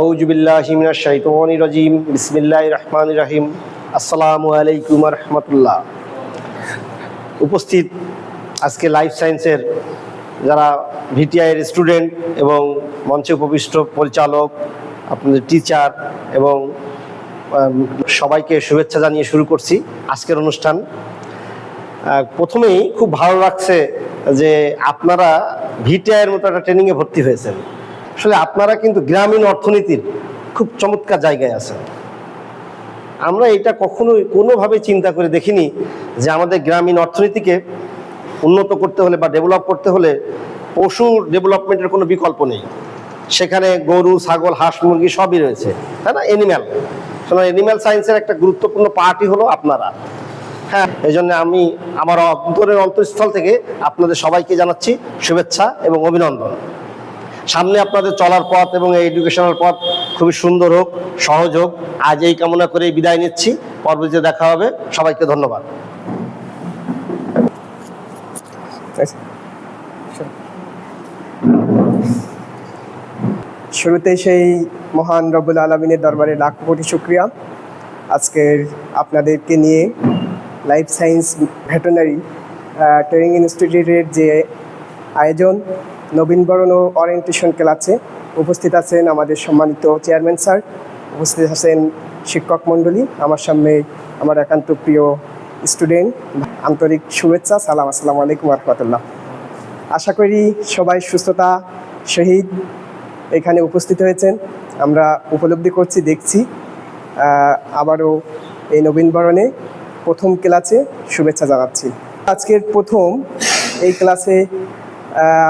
আউযু বিল্লাহি মিনাশ শাইতানির রাজিম বিসমিল্লাহির রহমানির রহিম। আসসালামু আলাইকুম ওয়া রাহমাতুল্লাহ। উপস্থিত আজকে লাইফ সায়েন্সের যারা ভিটিআই এর স্টুডেন্ট এবং মঞ্চে উপবিষ্ট পরিচালক, আপনাদের টিচার এবং সবাইকে শুভেচ্ছা জানিয়ে শুরু করছি আজকের অনুষ্ঠান। প্রথমেই খুব ভালো লাগছে যে আপনারা ভিটিআই এর মতো একটা ট্রেনিংয়ে ভর্তি হয়েছেন। আসলে আপনারা কিন্তু গ্রামীণ অর্থনীতির খুব চমৎকার জায়গায় আছেন। আমরা এটা কখনোই কোনোভাবে চিন্তা করে দেখিনি যে আমাদের গ্রামীণ অর্থনীতিকে উন্নত করতে হলে বা ডেভেলপ করতে হলে পশুর ডেভেলপমেন্টের কোনো বিকল্প নেই। সেখানে গরু, ছাগল, হাঁস, মুরগি সবই রয়েছে, তাই না? অ্যানিম্যাল সায়েন্সের একটা গুরুত্বপূর্ণ পার্টই হলো আপনারা। হ্যাঁ, এই জন্য আমি আমার অন্তরের অন্তঃস্থল থেকে আপনাদের সবাইকে জানাচ্ছি শুভেচ্ছা এবং অভিনন্দন। সামনে আপনাদের চলার পথ এবং এই এডুকেশনাল পথ খুবই সুন্দর হোক, সহজ হোক। আজ এই কামনা করে বিদায় নিচ্ছি, পরবর্তীতে দেখা হবে। সবাইকে ধন্যবাদ। শুরুতে সেই মহান রব্বুল আলামিনের দরবারে লাখ কোটি শুকরিয়া। আজকের আপনাদেরকে নিয়ে লাইফ সায়েন্স ভেটেরিনারি ট্রেনিং ইনস্টিটিউটের যে আয়োজন, নবীনবরণ ও অরিয়েন্টেশন ক্লাসে উপস্থিত আছেন আমাদের সম্মানিত চেয়ারম্যান স্যার, উপস্থিত আছেন শিক্ষক মণ্ডলী, আমার সামনে আমার একান্ত প্রিয় স্টুডেন্ট, আন্তরিক শুভেচ্ছা, সালাম, আসসালামু আলাইকুম ওয়া রাহমাতুল্লাহ। আশা করি সবাই সুস্থতা সহিত এখানে উপস্থিত হয়েছেন। আমরা উপলব্ধি করছি, দেখছি। আবারও এই নবীনবরণে প্রথম ক্লাসে শুভেচ্ছা জানাচ্ছি। আজকের প্রথম এই ক্লাসে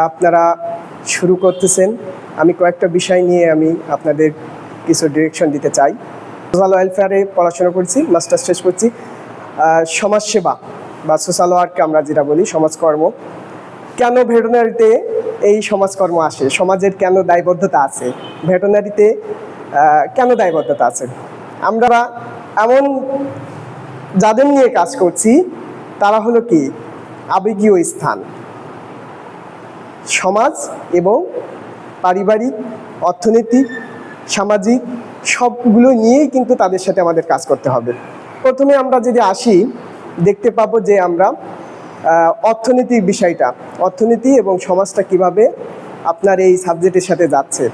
আপনারা শুরু করতেছেন। আমি কয়েকটা বিষয় নিয়ে আপনাদের কিছু ডিরেকশন দিতে চাই। সোশ্যাল ওয়েলফেয়ারে পড়াশোনা করছি, মাস্টার্স শেষ করছি। সমাজসেবা বা সোশ্যাল ওয়ার্ককে আমরা যেটা বলি, সমাজকর্ম। কেন ভেটেরিনারিতে এই সমাজকর্ম আসে? সমাজের কেন দায়বদ্ধতা আছে? ভেটেরিনারিতে কেন দায়বদ্ধতা আছে? আমরা এমন যাদের নিয়ে কাজ করছি তারা হলো কি আবেগীয় স্থান, সমাজ এবং পারিবারিক, অর্থনৈতিক, সামাজিক সবগুলো নিয়েই কিন্তু তাদের সাথে আমাদের কাজ করতে হবে। প্রথমে আমরা যদি আসি, দেখতে পাবো যে আমরা অর্থনীতির বিষয়টা, অর্থনীতি এবং সমাজটা কিভাবে আপনার এই সাবজেক্টের সাথে যাচ্ছে।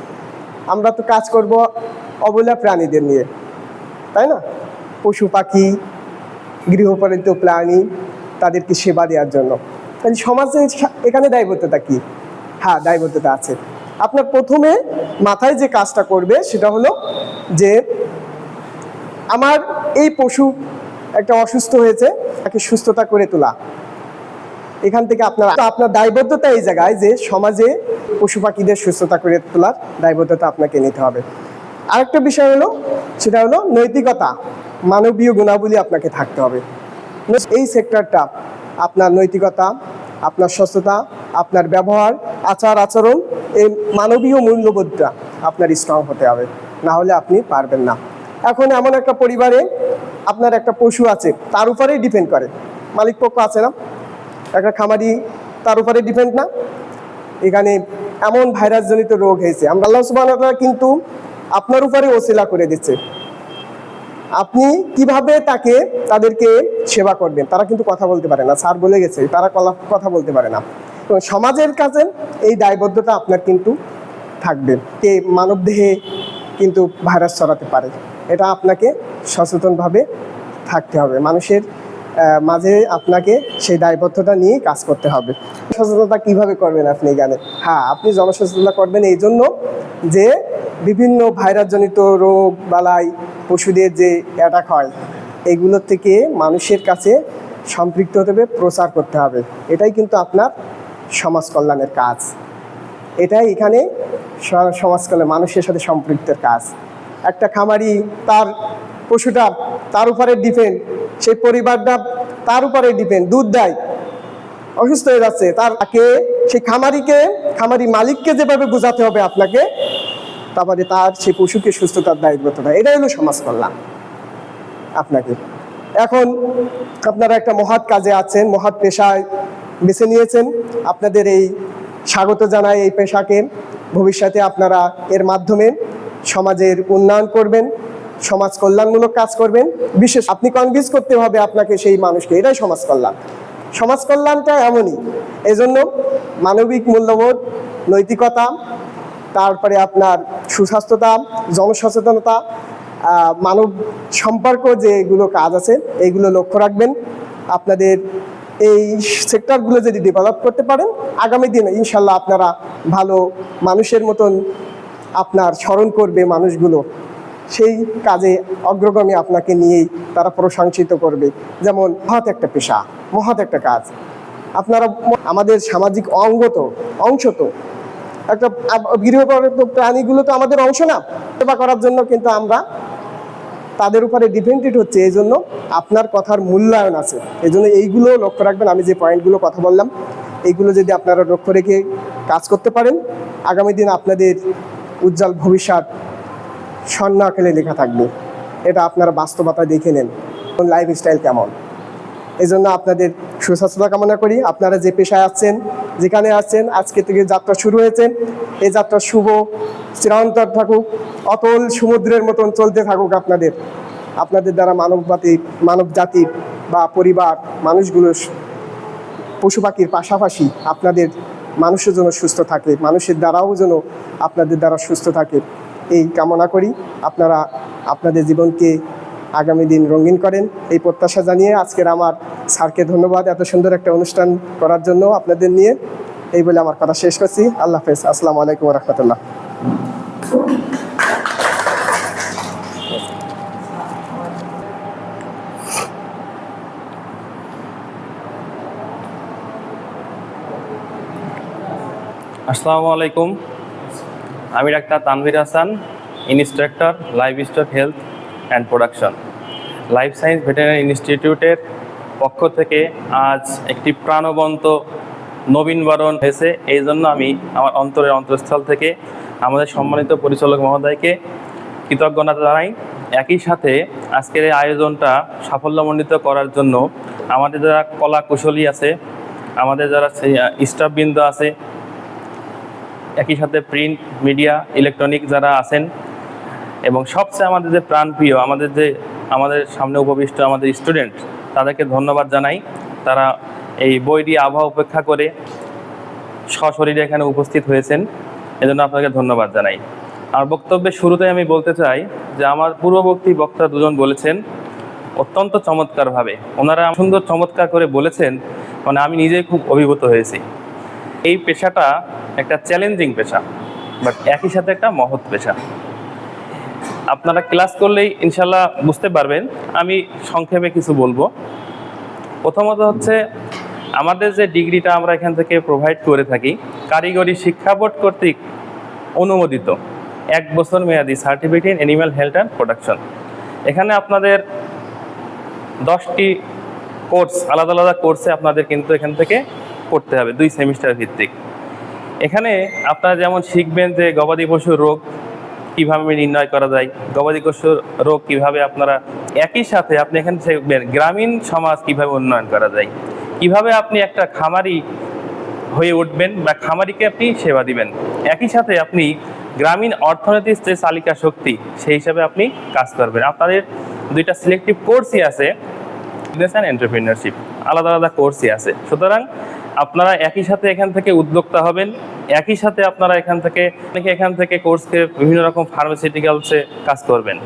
আমরা তো কাজ করব অবলা প্রাণীদের নিয়ে, তাই না? পশু পাখি, গৃহপালিত প্রাণী, তাদেরকে সেবা দেওয়ার জন্য। তাহলে সমাজের এখানে দায়বদ্ধতা কি? হ্যাঁ, দায়বদ্ধতা আছে। আপনার প্রথমে মাথায় যে কাজটা করবে সেটা হলো যে আমার এই পশু একটা অসুস্থ হয়েছে, তাকে সুস্থতা করে তোলা। এখান থেকে আপনার দায়বদ্ধতা এই জায়গায় যে সমাজে পশু পাখিদের সুস্থতা করে তোলার দায়বদ্ধতা আপনাকে নিতে হবে। আরেকটা বিষয় হলো, সেটা হলো নৈতিকতা, মানবীয় গুণাবলী আপনাকে থাকতে হবে। এই সেক্টরটা আপনার নৈতিকতা, আপনার সুস্থতা, আপনার ব্যবহার, আচার আচরণ, এই মানবীয় মূল্যবোধটা আপনার স্ট্রং হতে হবে, না হলে আপনি পারবেন না। এখন এমন একটা পরিবারে আপনার একটা পশু আছে, তার উপরেই ডিপেন্ড করে, মালিক পক্ষ আছে না, একটা খামারি, তার উপরে ডিপেন্ড না। এখানে এমন ভাইরাসজনিত রোগ হয়েছে, আমরা আল্লাহ সুবহানাহু ওয়া তাআলা কিন্তু আপনার উপরে ওসিলা করে দিচ্ছে। আপনি কিভাবে তাদেরকে সেবা করবেন। তারা কিন্তু কথা বলতে পারে না, স্যার বলে গেছে, তারা কথা বলতে পারে না। তো সমাজের কাছে এই দায়বদ্ধতা আপনার কিন্তু থাকবে। কে মানবদেহে কিন্তু ভাইরাস ছড়াতে পারে, এটা আপনাকে সচেতনভাবে থাকতে হবে। মানুষের মাঝে আপনাকে সেই দায়বদ্ধতা নিয়ে কাজ করতে হবে। সচেতনতা কিভাবে করবেন আপনি এখানে? হ্যাঁ, আপনি জনসচেতনতা করবেন এই জন্য যে বিভিন্ন ভাইরাসজনিত রোগ বালাই, পশুদের যে অ্যাটাক হয়, এগুলোর থেকে মানুষের কাছে সম্পৃক্ত হতে হবে, প্রচার করতে হবে। এটাই কিন্তু আপনার সমাজ কল্যাণের কাজ। এটাই এখানে সমাজ কল্যাণ, মানুষের সাথে সম্পৃক্তের কাজ। একটা খামারি, তার পশুটা তার উপরে ডিপেন্ড, সেই পরিবারটা তার উপরে ডিপেন্ড, দুধ দেয়, অসুস্থ হয়ে যাচ্ছে, সেই খামারি মালিককে যেভাবে বোঝাতে হবে আপনাকে, তারপরে তার সেই পশুকে সুস্থতার দায়বদ্ধতা, এটাই হলো সমাজ কল্যাণ আপনাকে। এখন আপনারা একটা মহৎ কাজে আছেন, মহৎ পেশায় বেছে নিয়েছেন। আপনাদের এই স্বাগত জানাই এই পেশাকে। ভবিষ্যতে আপনারা এর মাধ্যমে সমাজের উন্নয়ন করবেন, সমাজ কল্যাণমূলক কাজ করবেন। বিশেষ আপনি কনভিন্স করতে হবে আপনাকে সেই মানুষকে, এটাই সমাজ কল্যাণ। সমাজ কল্যাণটা এমনই, এজন্য মানবিক মূল্যবোধ, নৈতিকতা, তারপরে আপনার সুস্বাস্থ্যতা, জনসচেতনতা, মানব সম্পর্ক যেগুলো কাজ আছে এইগুলো লক্ষ্য রাখবেন। আপনাদের এই সেক্টরগুলো যদি ডেভেলপ করতে পারেন, আগামী দিনে ইনশাল্লাহ আপনারা ভালো মানুষের মতন আপনার স্মরণ করবে মানুষগুলো, সেই কাজে অগ্রগামী আপনাকে নিয়েই তারা প্রশংসিত করবে। যেমন মহৎ একটা পেশা, মহৎ একটা কাজ। আপনারা আমাদের সামাজিক অংশ তো একটা গৃহপালিত প্রাণীগুলো তো আমাদের অংশ না, সেবা করার জন্য কিন্তু আমরা তাদের উপরে ডিপেন্ডেন্ট হচ্ছে। এই জন্য আপনার কথার মূল্যায়ন আছে, এই জন্য এইগুলো লক্ষ্য রাখবেন। আমি যে পয়েন্টগুলো কথা বললাম এইগুলো যদি আপনারা লক্ষ্য রেখে কাজ করতে পারেন, আগামী দিন আপনাদের উজ্জ্বল ভবিষ্যৎ স্বর্ণাক্ষরে লেখা থাকবে। এটা আপনারা বাস্তবতা দেখে নেন লাইফস্টাইল কেমন। এই জন্য আপনাদের সুস্বাস্থ্যতা কামনা করি। আপনারা যে পেশায় আছেন, যেখানে আছেন, আজকে থেকে যাত্রা শুরু হয়েছে, এই যাত্রা শুভ চিরন্তর থাকুক, অতল সমুদ্রের মতন চলতে থাকুক। আপনাদের দ্বারা মানব জাতি বা পরিবার, মানুষগুলো, পশু পাখির পাশাপাশি আপনাদের মানুষের জন্য সুস্থ থাকে, মানুষের দ্বারাও যেন আপনাদের দ্বারা সুস্থ থাকে, এই কামনা করি। আপনারা আপনাদের জীবনকে আগামী দিন রঙিন করেন, এই প্রত্যাশা জানিয়ে আজকের আমার স্যারকে ধন্যবাদ এত সুন্দর একটা অনুষ্ঠান করার জন্য আপনাদের নিয়ে। এই বলে আমার কথা শেষ করছি। আল্লাহ হাফেজ। আসসালামু আলাইকুম ওয়া রাহমাতুল্লাহ। আসসালামু আলাইকুম, আমি doctor Tanvir Hasan, instructor live stock health and production, life science veterinary ইনস্টিটিউটের পক্ষ থেকে আজ একটি প্রাণবন্ত নবীনবরণ হয়েছে। এই জন্য আমি আমার অন্তঃস্থল থেকে আমাদের সম্মানিত পরিচালক মহোদয়কে কৃতজ্ঞতা জানাই। একই সাথে আজকের এই আয়োজনটা সাফল্যমণ্ডিত করার জন্য আমাদের যারা কলা কুশলী আছে, আমাদের যারা স্টাফবৃন্দ আছে, একই সাথে প্রিন্ট মিডিয়া ইলেকট্রনিক যারা আছেন, এবং সবচেয়ে আমাদের যে প্রাণপ্রিয় আমাদের সামনে উপবিষ্ট আমাদের স্টুডেন্ট, তাদেরকে ধন্যবাদ জানাই। তারা এই বৈরী আবহাওয়া উপেক্ষা করে সশরীরে এখানে উপস্থিত হয়েছেন, এজন্য আপনাকে ধন্যবাদ জানাই। আমার বক্তব্যের শুরুতে আমি বলতে চাই যে আমার পূর্ববর্তী বক্তা দুজন বলেছেন অত্যন্ত চমৎকারভাবে, ওনারা সুন্দর চমৎকার করে বলেছেন, মানে আমি নিজেই খুব অভিভূত হয়েছি। এই পেশাটা একটা চ্যালেঞ্জিং পেশা, বাট একই সাথে একটা মহৎ পেশা। আপনারা ক্লাস করলেই ইনশাল্লাহ বুঝতে পারবেন। আমি সংক্ষেপে কিছু বলবো। প্রথমত হচ্ছে আমাদের যে ডিগ্রিটা আমরা এখান থেকে প্রোভাইড করে থাকি, কারিগরি শিক্ষা বোর্ড কর্তৃক অনুমোদিত 1 বছর মেয়াদি certificate in animal health and production. এখানে আপনাদের 10টি কোর্স, আলাদা আলাদা কোর্সে আপনাদের কিন্তু এখান থেকে করতে হবে, 2 সেমিস্টার ভিত্তিক। এখানে আপনারা যেমন শিখবেন যে গবাদি পশুর রোগ কীভাবে নির্ণয় করা যায়, গবাদি পশুর রোগ কীভাবে আপনারা, একই সাথে আপনি এখানে শিখবেন গ্রামীণ সমাজ কীভাবে উন্নয়ন করা যায়, কিভাবে আপনি একটা খামারি হয়ে উঠবেন বা খামারিকে আপনি সেবা দিবেন। একই সাথে আপনি গ্রামীণ অর্থনীতির যে চালিকা শক্তি, সেই হিসাবে আপনি কাজ করবেন। আপনাদের 2টা সিলেক্টিভ কোর্সই আছে, বিজনেস অ্যান্ড এন্টারপ্রেনারশিপ, আলাদা আলাদা কোর্সই আছে। সুতরাং আপনারা একই সাথে এখান থেকে উদ্যোক্তা হবেন, একই সাথে আপনারা এখান থেকে কোর্সকে বিভিন্ন রকম ফার্মাসিউটিক্যালসে কাজ করবেন।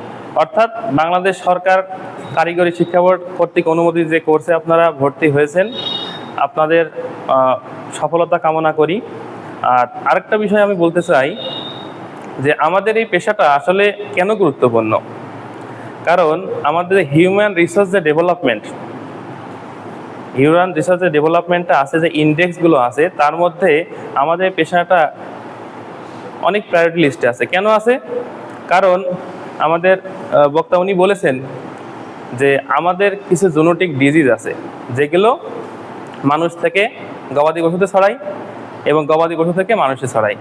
অর্থাৎ বাংলাদেশ সরকার কারিগরি শিক্ষা বোর্ড কর্তৃক অনুমোদিত যে কোর্সে আপনারা ভর্তি হয়েছেন, আপনাদের সফলতা কামনা করি। আর আরেকটা বিষয় আমি বলতে চাই যে আমাদের এই পেশাটা আসলে কেন গুরুত্বপূর্ণ, কারণ আমাদের হিউম্যান রিসোর্সের ডেভেলপমেন্টটা আছে, যে ইন্ডেক্সগুলো আছে, তার মধ্যে আমাদের পেশাটা অনেক প্রায়োরিটি লিস্টে আছে। কেন আছে? কারণ আমাদের বক্তা উনি বলেছেন যে আমাদের কিছু জেনেটিক ডিজিজ আছে যেগুলো মানুষ থেকে গবাদি পশুতে ছড়ায় এবং গবাদি পশু থেকে মানুষে ছড়ায়।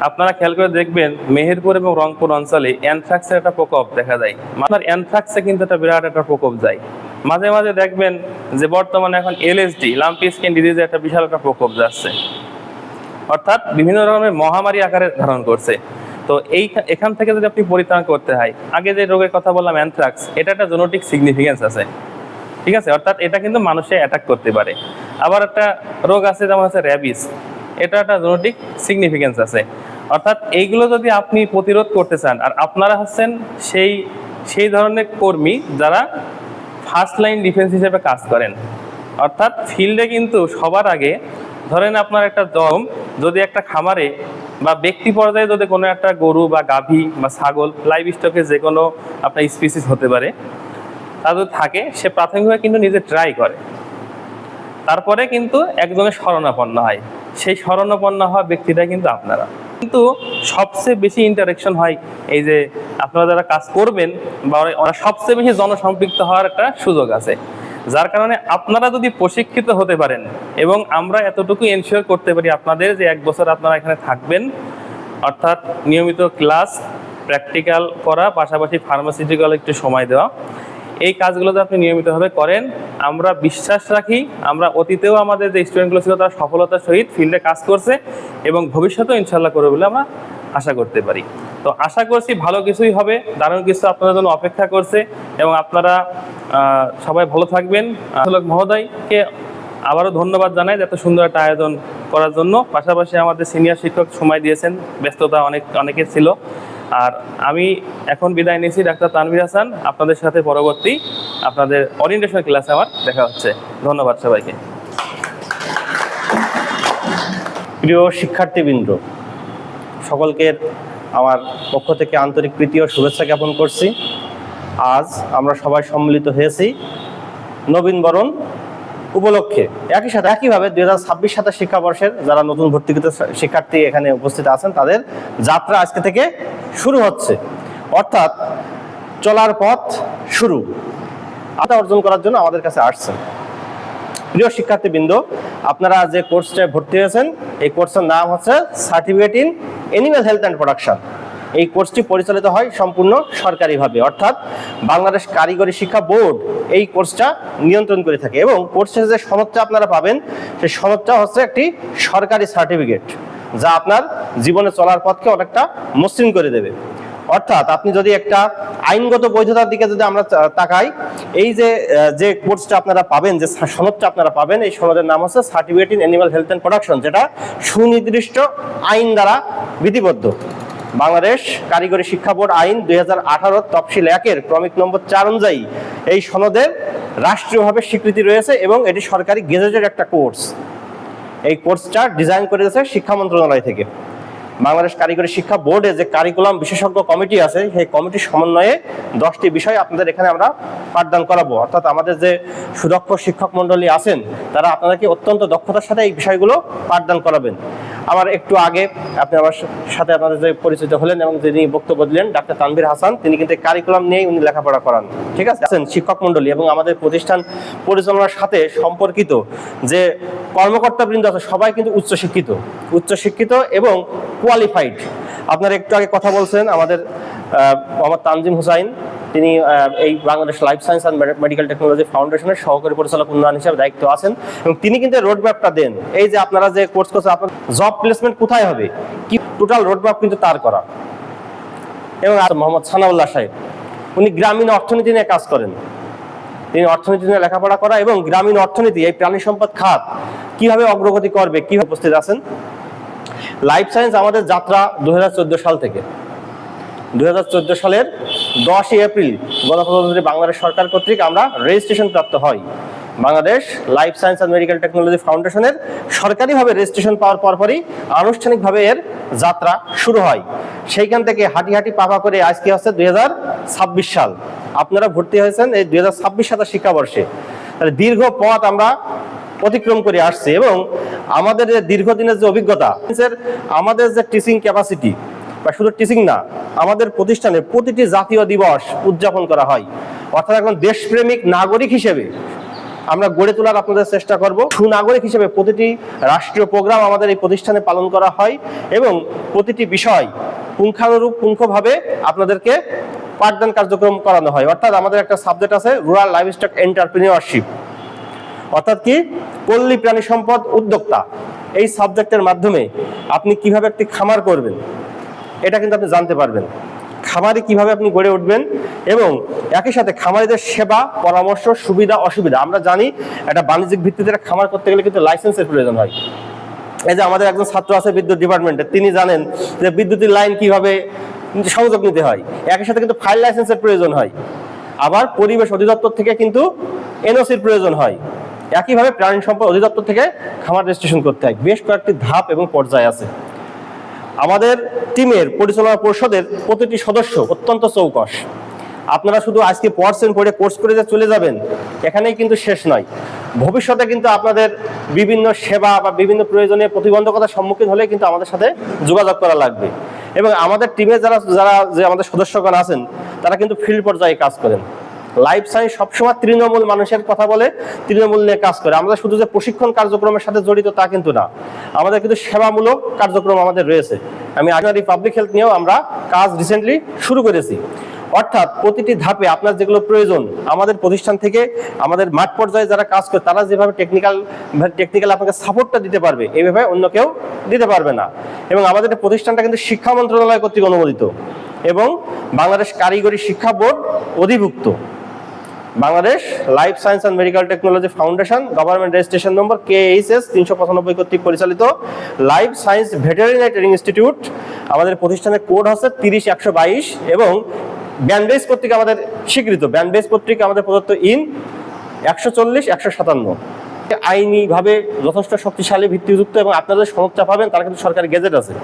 আপনারা খেয়াল করে দেখবেন মেহেরপুর এবং রংপুর অঞ্চলে অ্যানথ্রাক্সের একটা প্রকোপ দেখা যায়। আপনার অ্যানথ্রাক্সে কিন্তু একটা বিরাট একটা প্রকোপ যায়। মাঝে মাঝে দেখবেন যে বর্তমানে এখন এলএসডি, লাম্পি স্কিন ডিজিজের একটা বিশাল একটা প্রকোপ যাচ্ছে। অর্থাৎ বিভিন্ন রকমের মহামারী আকারে ধারণ করছে। তো এখান থেকে যদি আপনি পরিত্রাণ করতে হয়, আগে যে রোগের কথা বললাম অ্যানথ্রাক্স, এটা একটা জেনেটিক সিগনিফিকেন্স আছে, ঠিক আছে, অর্থাৎ এটা কিন্তু মানুষে অ্যাটাক করতে পারে। আবার একটা রোগ আছে যেমন হচ্ছে র্যাবিস, এটা একটা জেনেটিক সিগনিফিকেন্স আছে। অর্থাৎ এইগুলো যদি আপনি প্রতিরোধ করতে চান, আর আপনারা হচ্ছেন সেই ধরনের কর্মী যারা ফার্স্ট লাইন ডিফেন্স হিসেবে কাজ করেন। অর্থাৎ ফিল্ডে কিন্তু সবার আগে ধরেন আপনার একটা দম যদি একটা খামারে বা ব্যক্তি পর্যায়ে যদি কোনো একটা গরু বা গাভী বা ছাগল লাইভ স্টকে যে কোনো আপনার স্পিসিস হতে পারে, তা যদি থাকে, সে প্রাথমিকভাবে কিন্তু নিজে ট্রাই করে, তারপরে কিন্তু একজনের শরণাপন্ন হয়। সেই শরণাপন্ন হওয়া ব্যক্তিটা কিন্তু আপনারা। কিন্তু সবচেয়ে বেশি ইন্টারেকশন হয় এই যে আপনারা যারা কাজ করবেন বা ওরা সবচেয়ে বেশি জনসম্পৃক্ত হওয়ার একটা সুযোগ আছে, যার কারণে আপনারা যদি প্রশিক্ষিত হতে পারেন এবং আমরা এতটুকু এনশিওর করতে পারি আপনাদের যে 1 বছর আপনারা এখানে থাকবেন, অর্থাৎ নিয়মিত ক্লাস, প্র্যাকটিক্যাল করা, পাশাপাশি ফার্মাসিউটিক্যাল একটু সময় দেওয়া, এই কাজগুলো যদি আপনি নিয়মিতভাবে করেন, আমরা বিশ্বাস রাখি আমরা অতীতেও আমাদের যে স্টুডেন্টগুলো ছিল তারা সফলতার সহিত ফিল্ডে কাজ করছে এবং ভবিষ্যতেও ইনশাল্লাহ করবে বলে আমরা আশা করতে পারি। তো আশা করছি ভালো কিছুই হবে, দারুণ কিছু আপনাদের জন্য অপেক্ষা করছে এবং আপনারা সবাই ভালো থাকবেন। মহোদয়কে আবারও ধন্যবাদ জানাই এত সুন্দর একটা আয়োজন করার জন্য। পাশাপাশি আমাদের সিনিয়র শিক্ষক সময় দিয়েছেন, ব্যস্ততা অনেকের ছিল। আর আমি এখন বিদায় নিয়েছি, ডাক্তার তানভীর হাসান। আপনাদের সাথে পরবর্তী আপনাদের ওরিয়েন্টেশন ক্লাসে আমার দেখা হচ্ছে। ধন্যবাদ সবাইকে। প্রিয় শিক্ষার্থীবৃন্দ, সকলকে আমার পক্ষ থেকে আন্তরিক প্রীতি ও শুভেচ্ছা জ্ঞাপন করছি। আজ আমরা সবাই সম্মিলিত হয়েছি নবীনবরণ উপলক্ষে। একইভাবে 2026-27 শিক্ষাবর্ষের যারা নতুন ভর্তিকৃত শিক্ষার্থী এখানে উপস্থিত আছেন, তাদের যাত্রা আজকে থেকে শুরু হচ্ছে, অর্থাৎ চলার পথ শুরু। আতা অর্জন করার জন্য আমাদের কাছে আসছেন। প্রিয় শিক্ষার্থীবৃন্দ, আপনারা যে কোর্সটায় ভর্তি হয়েছেন, এই কোর্সের নাম হচ্ছে certificate in animal health and production. এই কোর্সটি পরিচালিত হয় সম্পূর্ণ সরকারিভাবে, অর্থাৎ বাংলাদেশ কারিগরি শিক্ষা বোর্ড এই কোর্সটা নিয়ন্ত্রণ করে থাকে এবং কোর্সের যে সনদটা আপনারা পাবেন, সেই সনদটা হচ্ছে একটি সরকারি সার্টিফিকেট, যা আপনার জীবনে চলার পথকে অনেকটা মসৃণ করে দেবে। অর্থাৎ আপনি যদি একটা আইনগত বৈধতার দিকে যদি আমরা তাকাই, এই যে কোর্সটা আপনারা পাবেন, যে সনদটা আপনারা পাবেন, এই সনদের নাম হচ্ছে certificate in animal health and production, যেটা সুনির্দিষ্ট আইন দ্বারা বিধিবদ্ধ। বাংলাদেশ কারিগরি শিক্ষা বোর্ড আইন 2018 তফসিল 1-এর ক্রমিক নম্বর 4 অনুযায়ী এই সনদের রাষ্ট্রীয়ভাবে স্বীকৃতি রয়েছে এবং এটি সরকারি গেজেটের একটা কোর্স। এই কোর্সটা ডিজাইন করেছে শিক্ষা মন্ত্রণালয় থেকে। বাংলাদেশ কারিগরি শিক্ষা বোর্ডে যে কারিকুলাম বিশেষজ্ঞ কমিটি আছে, সেই কমিটির সমন্বয়ে 10টি বিষয় আপনাদের এখানে আমরা পাঠদান করাবো। অর্থাৎ আমাদের যে সুদক্ষ শিক্ষক মন্ডলী আছেন, তারা আপনাদেরকে অত্যন্ত দক্ষতার সাথে এই বিষয়গুলো পাঠদান করাবেন। আমার একটু আগে আপনি আমার সাথে আপনাদের যে পরিচিত হলেন এবং যিনি বক্তব্য দিলেন, ডাক্তার তানভীর হাসান, তিনি কিন্তু কারিকুলাম নিয়েই উনি লেখাপড়া করান, ঠিক আছে। শিক্ষক মন্ডলী এবং আমাদের প্রতিষ্ঠান পরিচালনার সাথে সম্পর্কিত যে কর্মকর্তাবৃন্দ আছে, সবাই কিন্তু উচ্চশিক্ষিত এবং কোয়ালিফাইড। আপনারা একটু আগে কথা বলছেন আমাদের মোহাম্মদ তানজিম হুসাইন, তিনি এই Bangladesh life science and medical technology ফাউন্ডেশনের সহকারী পরিচালক উন্নয়ন হিসেবে দায়িত্ব আছেন এবং তিনি কিন্তু রোডম্যাপটা দেন। এই যে আপনারা যে কোর্স করছেন, আপনার জব প্লেসমেন্ট কোথায় হবে, কি টোটাল রোডম্যাপ কিন্তু তার করা। এবং মোহাম্মদ সানাউল্লাহ সাহেব, উনি গ্রামীণ অর্থনীতি নিয়ে কাজ করেন। তিনি অর্থনীতি নিয়ে লেখাপড়া করা এবং গ্রামীণ অর্থনীতি, এই প্রাণী সম্পদ খাত কিভাবে অগ্রগতি করবে, কিভাবে উপস্থিত আছেন। লাইফ সায়েন্স আমাদের যাত্রা 2014 সাল থেকে। 2014 সালের 10 এপ্রিল গণপ্রজাতন্ত্রী বাংলাদেশ সরকার কর্তৃক আমরা রেজিস্ট্রেশন প্রাপ্ত হয়। Bangladesh life science and medical technology ফাউন্ডেশনের সরকারিভাবে রেজিস্ট্রেশন পাওয়ার পরপরই আনুষ্ঠানিকভাবে এর যাত্রা শুরু হয়। সেইখান থেকে হাঁটি পাপা করে আজকে হচ্ছে 2026 সাল। আপনারা ভর্তি হয়েছেন এই 2026-27 শিক্ষাবর্ষে। তাহলে দীর্ঘ পথ আমরা অতিক্রম করে আসছে এবং আমাদের যে দীর্ঘদিনের যে অভিজ্ঞতা, আমাদের যে টিচিং ক্যাপাসিটি, বা শুধু টিচিং না, আমাদের প্রতিষ্ঠানে প্রতিটি জাতীয় দিবস উদযাপন করা হয়। অর্থাৎ একজন দেশপ্রেমিক নাগরিক হিসেবে আমরা গড়ে তোলার আপনাদের চেষ্টা করব। সুনাগরিক হিসেবে প্রতিটি রাষ্ট্রীয় প্রোগ্রাম আমাদের এই প্রতিষ্ঠানে পালন করা হয় এবং প্রতিটি বিষয় পুঙ্খানুপুঙ্খভাবে আপনাদেরকে পাঠদান কার্যক্রম করানো হয়। অর্থাৎ আমাদের একটা সাবজেক্ট আছে রুরাল লাইভস্টক এন্টারপ্রেনিউরশিপ, অর্থাৎ কি পল্লী প্রাণী সম্পদ উদ্যোক্তা। এই সাবজেক্টের মাধ্যমে আপনি কিভাবে একটি খামার করবেন, এটা কিন্তু আপনি জানতে পারবেন। খামারে কিভাবে আপনি গড়ে উঠবেন এবং একই সাথে খামারিদের সেবা, পরামর্শ, সুবিধা অসুবিধা। আমরা জানি একটা বাণিজ্যিক ভিত্তিতে একটা খামার করতে গেলে কিন্তু লাইসেন্সের প্রয়োজন হয়। এই যে আমাদের একজন ছাত্র আছে বিদ্যুৎ ডিপার্টমেন্টে, তিনি জানেন যে বিদ্যুতের লাইন কিভাবে সংযোগ নিতে হয়। একই সাথে কিন্তু ফায়ার লাইসেন্সের প্রয়োজন হয়, আবার পরিবেশ অধিদপ্তর থেকে কিন্তু এনওসির প্রয়োজন হয়। একইভাবে প্রাণী সম্পদ অধিদপ্তর থেকে খামার রেজিস্ট্রেশন করতে হয়। বেশ কয়েকটি ধাপ এবং পর্যায় আছে। আমাদের টিমের পরিচালনা পরিষদের প্রতিটি সদস্য অত্যন্ত চৌকস। আপনারা শুধু আজকে পড়ছেন, পড়ে কোর্স করে যে চলে যাবেন এখানেই কিন্তু শেষ নয়। ভবিষ্যতে কিন্তু আপনাদের বিভিন্ন সেবা বা বিভিন্ন প্রয়োজনে প্রতিবন্ধকতার সম্মুখীন হলে কিন্তু আমাদের সাথে যোগাযোগ করা লাগবে। এবং আমাদের টিমে যারা যারা যে আমাদের সদস্যগণ আছেন তারা কিন্তু ফিল্ড পর্যায়ে কাজ করেন। লাইফ সায়েন্স সবসময় তৃণমূল মানুষের কথা বলে, তৃণমূল নিয়ে কাজ করে। আমরা শুধু যে প্রশিক্ষণ কার্যক্রমের সাথে জড়িত তা কিন্তু না, আমাদের কিন্তু সেবামূলক কার্যক্রম আমাদের রয়েছে। আমি আজনারি পাবলিক হেলথ নিয়েও আমরা কাজ রিসেন্টলি শুরু করেছি। অর্থাৎ প্রতিটি ধাপে আপনার যেগুলো প্রয়োজন আমাদের প্রতিষ্ঠান থেকে, আমাদের মাঠ পর্যায়ে যারা কাজ করে তারা যেভাবে টেকনিক্যাল আপনাকে সাপোর্টটা দিতে পারবে, এইভাবে অন্য কেউ দিতে পারবে না। এবং আমাদের প্রতিষ্ঠানটা কিন্তু শিক্ষা মন্ত্রণালয় কর্তৃক অনুমোদিত এবং বাংলাদেশ কারিগরি শিক্ষা বোর্ড অধিভুক্ত। Bangladesh life science and medical technology foundation government registration number KHS 395 কর্তৃক পরিচালিত life science veterinary training institute. আমাদের প্রতিষ্ঠানের কোড হচ্ছে 30122 এবং ব্যানবেস কর্তৃক আমাদের স্বীকৃত। ব্যানবেস কর্তৃক আমাদের প্রদত্ত ইন 140-157। আইনিভাবে যথেষ্ট শক্তিশালী ভিত্তিযুক্ত এবং আপনাদের সনদটা পাবেন তারা কিন্তু সরকারি গেজেট আছে।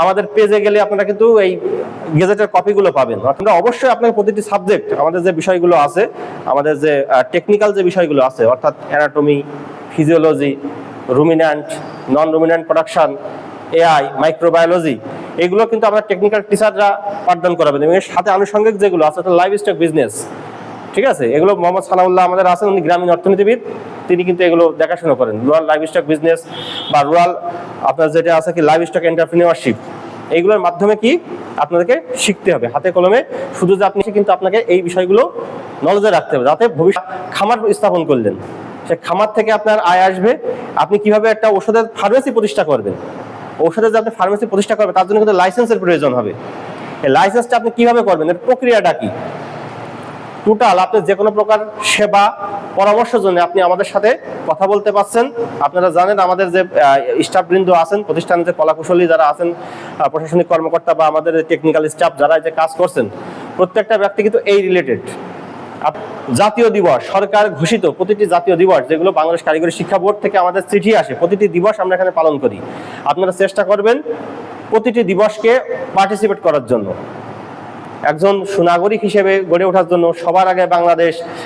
আমাদের পেজে গেলে আপনারা কিন্তু এই গেজেটের কপিগুলো পাবেন। আপনারা অবশ্যই আপনার প্রতিটি সাবজেক্ট আমাদের যে বিষয়গুলো আছে, আমাদের যে টেকনিক্যাল যে বিষয়গুলো আছে অর্থাৎ অ্যানাটমি, ফিজিওলজি, রুমিন্যান্ট, নন রুমিন্যান্ট প্রোডাকশন, AI, মাইক্রোবায়োলজি, এগুলো কিন্তু আমরা টেকনিক্যাল টিচাররা পাঠদান করাবেন। এবং এর সাথে আনুষঙ্গিক যেগুলো আছে লাইভ স্টক বিজনেস, ঠিক আছে, এগুলো মোহাম্মদ সানাউল্লাহ আমাদের আছেন, উনি গ্রামীণ অর্থনীতিবিদ, তিনি কিন্তু এগুলো দেখাশোনা করেন। রুরাল লাইভ স্টক বিজনেস বা রুরাল আপনার যেটা আছে কি লাইভ স্টক এন্টারপ্রেনিউরশিপ, এইগুলোর মাধ্যমে কি আপনাদেরকে শিখতে হবে হাতে কলমে। শুধু যে আপনি কিন্তু আপনাকে এই বিষয়গুলো নলেজে রাখতে হবে, যাতে ভবিষ্যৎ খামার স্থাপন করলেন সে খামার থেকে আপনার আয় আসবে। আপনি কিভাবে একটা ওষুধের ফার্মেসি প্রতিষ্ঠা করবেন, ঔষধের যে আপনি ফার্মেসি প্রতিষ্ঠা করবেন তার জন্য কিন্তু লাইসেন্সের প্রয়োজন হবে। এই লাইসেন্সটা আপনি কিভাবে করবেন, এর প্রক্রিয়াটা কি, টোটাল আপনি যে কোনো প্রকার সেবা পরামর্শের জন্য আপনি আমাদের সাথে কথা বলতে পারছেন। আপনারা জানেন আমাদের যে স্টাফবৃন্দ আছেন, প্রতিষ্ঠানে যে কলাকুশলী যারা আছেন, প্রশাসনিক কর্মকর্তা বা আমাদের টেকনিক্যাল স্টাফ যারা যে কাজ করছেন, প্রত্যেকটা ব্যক্তি কিন্তু এই রিলেটেড। জাতীয় দিবস, সরকার ঘোষিত প্রতিটি জাতীয় দিবস যেগুলো বাংলাদেশ কারিগরি শিক্ষা বোর্ড থেকে আমাদের চিঠি আসে, প্রতিটি দিবস আমরা এখানে পালন করি। আপনারা চেষ্টা করবেন প্রতিটি দিবসকে পার্টিসিপেট করার জন্য। একজন সুনাগরিক হিসেবে গড়ে ওঠার জন্য সবার আগে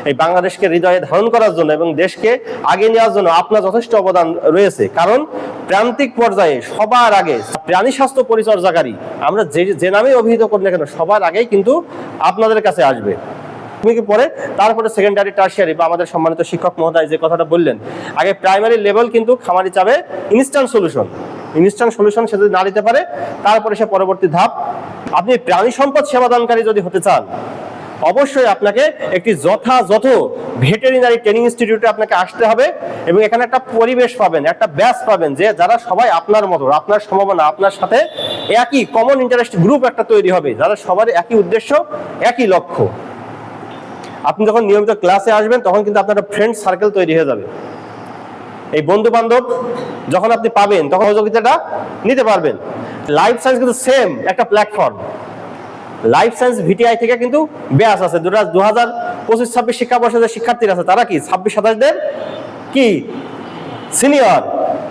এই বাংলাদেশকে হৃদয়ে ধারণ করার জন্য এবং দেশকে আগে নেওয়ার জন্য আপনার যথেষ্ট অবদান রয়েছে। কারণ প্রান্তিক পর্যায়ে সবার আগে প্রাণী স্বাস্থ্য পরিচর্যাকারী আমরা যে নামে অভিহিত করি না কেন সবার আগেই কিন্তু আপনাদের কাছে আসবে। পরে তারপরে সেকেন্ডারি, টার্সিয়ারি বা আমাদের সম্মানিত শিক্ষক মহোদয় যে কথাটা বললেন, আগে প্রাইমারি লেভেল কিন্তু খামারি চাবে ইনস্ট্যান্ট সলিউশন সে যদি না দিতে পারে তারপরে সে পরবর্তী ধাপ। আপনি প্রাণী সম্পদ সেবাদানকারী যদি হতে চান অবশ্যই আপনাকে একটি যথাযথ ভেটেরিনারি ট্রেনিং ইনস্টিটিউটে আপনাকে আসতে হবে এবং এখানে একটা পরিবেশ পাবেন, একটা ব্যাচ পাবেন যে যারা সবাই আপনার মতো, আপনার সম্ভাবনা, আপনার সাথে একই কমন ইন্টারেস্ট গ্রুপ একটা তৈরি হবে, যারা সবার একই উদ্দেশ্য, একই লক্ষ্য। আপনি যখন নিয়মিত ক্লাসে আসবেন তখন কিন্তু আপনার ফ্রেন্ড সার্কেল তৈরি হয়ে যাবে। এই বন্ধু বান্ধব যখন আপনি পাবেন তখন সহযোগিতাটা নিতে পারবেন। লাইফ সায়েন্স কিন্তু সেম একটা প্ল্যাটফর্ম। লাইফ সায়েন্স VTI থেকে কিন্তু ব্যাচ আছে 2025-26 শিক্ষাবর্ষে যে শিক্ষার্থীরা আছে তারা কি 26-27দের কি সিনিয়র,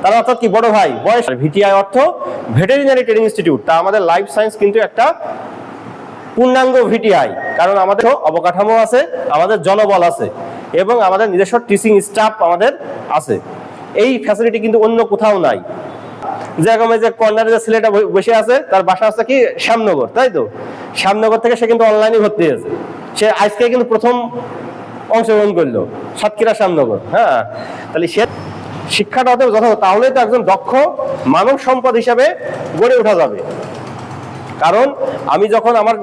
তারা অর্থাৎ কি বড় ভাই বয়স। VTI অর্থ ভেটেরিনারি ট্রেনিং ইনস্টিটিউট, তা আমাদের লাইফ সায়েন্স কিন্তু একটা পূর্ণাঙ্গ VTI, কারণ আমাদের অবকাঠামো আছে, আমাদের জনবল আছে এবং আমাদের নিজস্ব টিচিং স্টাফ আমাদের আছে। এই ফ্যাসিলিটি কিন্তু অন্য কোথাও নাই। যেরকম এই যে কর্নারে যে ছেলেটা বসে আছে তার বাসা আছে কি শ্যামনগর, তাই তো? শ্যামনগর থেকে সে কিন্তু অনলাইনে ভর্তি হয়েছে, সে আজকে কিন্তু প্রথম অংশগ্রহণ করলো সাতক্ষীরা শ্যামনগর। হ্যাঁ, তাহলে সে শিক্ষাটা হতে যথাযথ, তাহলেই তো একজন দক্ষ মানব সম্পদ হিসাবে গড়ে ওঠা যাবে। কারণ আমি যখন আমার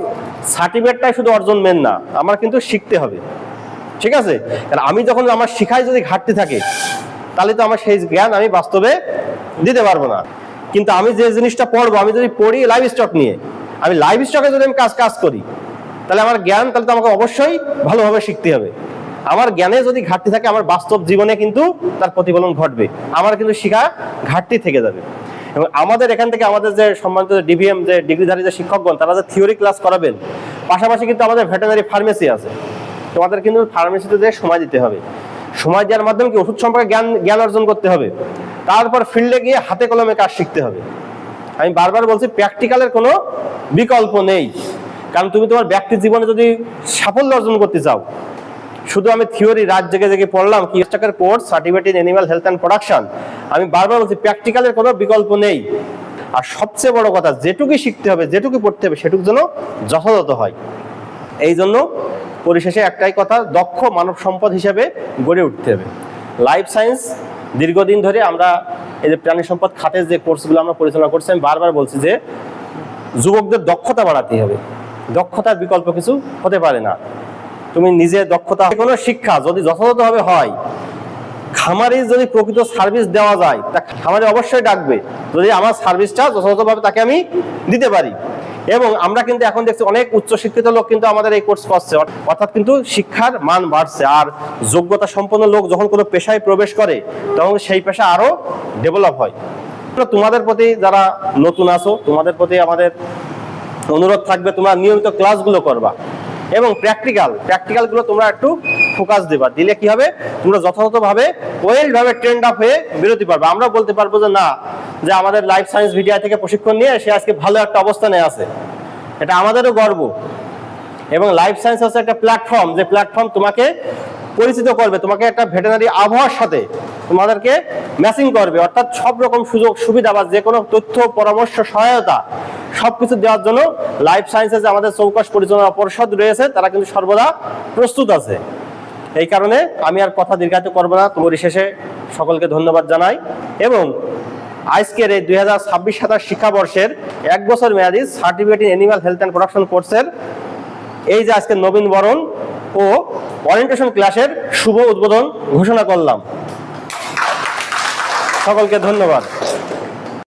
সার্টিফিকেটটাই শুধু অর্জন মেন না, আমার কিন্তু শিখতে হবে, ঠিক আছে? কারণ আমি যখন আমার শিখায় যদি ঘাটতি থাকে তাহলে তো আমার সেই জ্ঞান আমি বাস্তবে দিতে পারবো না। কিন্তু আমি যে জিনিসটা পড়বো, আমি যদি পড়ি লাইভ স্টক নিয়ে, আমি লাইভ স্টকে যদি আমি কাজ করি, তাহলে আমার জ্ঞান তাহলে তো আমাকে অবশ্যই ভালোভাবে শিখতে হবে। আমার জ্ঞানে যদি ঘাটতি থাকে, আমার বাস্তব জীবনে কিন্তু তার প্রতিফলন ঘটবে, আমার কিন্তু শিক্ষা ঘাটতি থেকে যাবে। এবং আমাদের এখান থেকে আমাদের যে সম্মানিত ডিভিএম যে ডিগ্রিধারী যে শিক্ষকগণ, তারা যে থিওরি ক্লাস করাবেন, পাশাপাশি কিন্তু আমাদের ভেটেরিনারি ফার্মেসি আছে। তোমাদের কিন্তু ফার্মেসিতে যে সময় দিতে হবে, সময় দেওয়ার মাধ্যমে কি ওষুধ সম্পর্কে জ্ঞান অর্জন করতে হবে, তারপর ফিল্ডে গিয়ে হাতে কলমে কাজ শিখতে হবে। আমি বারবার বলছি, প্র্যাকটিক্যালের কোনো বিকল্প নেই। কারণ তুমি তোমার ব্যক্তি জীবনে যদি সাফল্য অর্জন করতে চাও, শুধু আমি থিওরি রাত জেগে জেগে পড়লাম কি টাকার course certificate in animal health and production, আমি বারবার বলছি প্র্যাকটিক্যালের কোনো বিকল্প নেই। আর সবচেয়ে বড় কথা, যেটুকু শিখতে হবে, যেটুকু পড়তে হবে, সেটুকু যেন যথাযথ হয়। এই জন্য পরিশেষে একটাই কথা, দক্ষ মানব সম্পদ হিসেবে গড়ে উঠতে হবে। লাইফ সায়েন্স দীর্ঘদিন ধরে আমরা এই যে প্রাণী সম্পদ খাতের যে কোর্সগুলো আমরা পরিচালনা করছি, আমি বারবার বলছি যে যুবকদের দক্ষতা বাড়াতে হবে। দক্ষতার বিকল্প কিছু হতে পারে না। তুমি নিজে দক্ষতা, কোনো শিক্ষা যদি যথাযথভাবে হয়, খামারে যদি প্রকৃত সার্ভিস দেওয়া যায়, তা খামারে অবশ্যই ডাকবে যদি আমার সার্ভিসটা যথাযথভাবে তাকে আমি দিতে পারি। এবং আমরা কিন্তু এখন দেখছি অনেক উচ্চশিক্ষিত লোক কিন্তু আমাদের এই কোর্স করছে, অর্থাৎ কিন্তু শিক্ষার মান বাড়ছে। আর যোগ্যতা সম্পন্ন লোক যখন কোনো পেশায় প্রবেশ করে, তখন সেই পেশা আরো ডেভেলপ হয়। তোমাদের প্রতি যারা নতুন আছো, তোমাদের প্রতি আমাদের অনুরোধ থাকবে, তোমরা নিয়মিত ক্লাসগুলো করবা এবং প্র্যাকটিক্যালগুলো তোমরা একটু ফোকাস দেবা। দিলে কি হবে, তোমরা যথাযথভাবে ওয়েলভাবে ট্রেন্ড আপ হয়ে বেরোতে পারবে। আমরা বলতে পারবো যে না, যে আমাদের লাইফ সায়েন্স ভিডিও থেকে প্রশিক্ষণ নিয়ে সে আজকে ভালো একটা অবস্থানে আছে, এটা আমাদেরও গর্ব। এবং লাইফ সায়েন্স হচ্ছে একটা প্ল্যাটফর্ম, যে প্ল্যাটফর্ম তোমাকে পরিচিত করবে, তোমাকে একটা ভেটেরিনারি আবহাওয়ার সাথে তোমাদেরকে ম্যাচিং করবে, অর্থাৎ সব রকম সুযোগ সুবিধা বা যে কোনো তথ্য পরামর্শ সহায়তা সবকিছু দেওয়ার জন্য লাইফ সায়েন্সের যে আমাদের চৌকস পরিচালনা পরিষদ রয়েছে, তারা কিন্তু সর্বদা প্রস্তুত আছে। এই কারণে আমি আর কথা দীর্ঘায়িত করবো না, পরিশেষে সকলকে ধন্যবাদ জানাই। এবং আজকের এই 2026-27 শিক্ষাবর্ষের 1 বছর মেয়াদী certificate in animal health and production কোর্সের এই যে আজকে নবীনবরণ ও ওরিয়েন্টেশন ক্লাসের শুভ উদ্বোধন ঘোষণা করলাম। সকলকে ধন্যবাদ।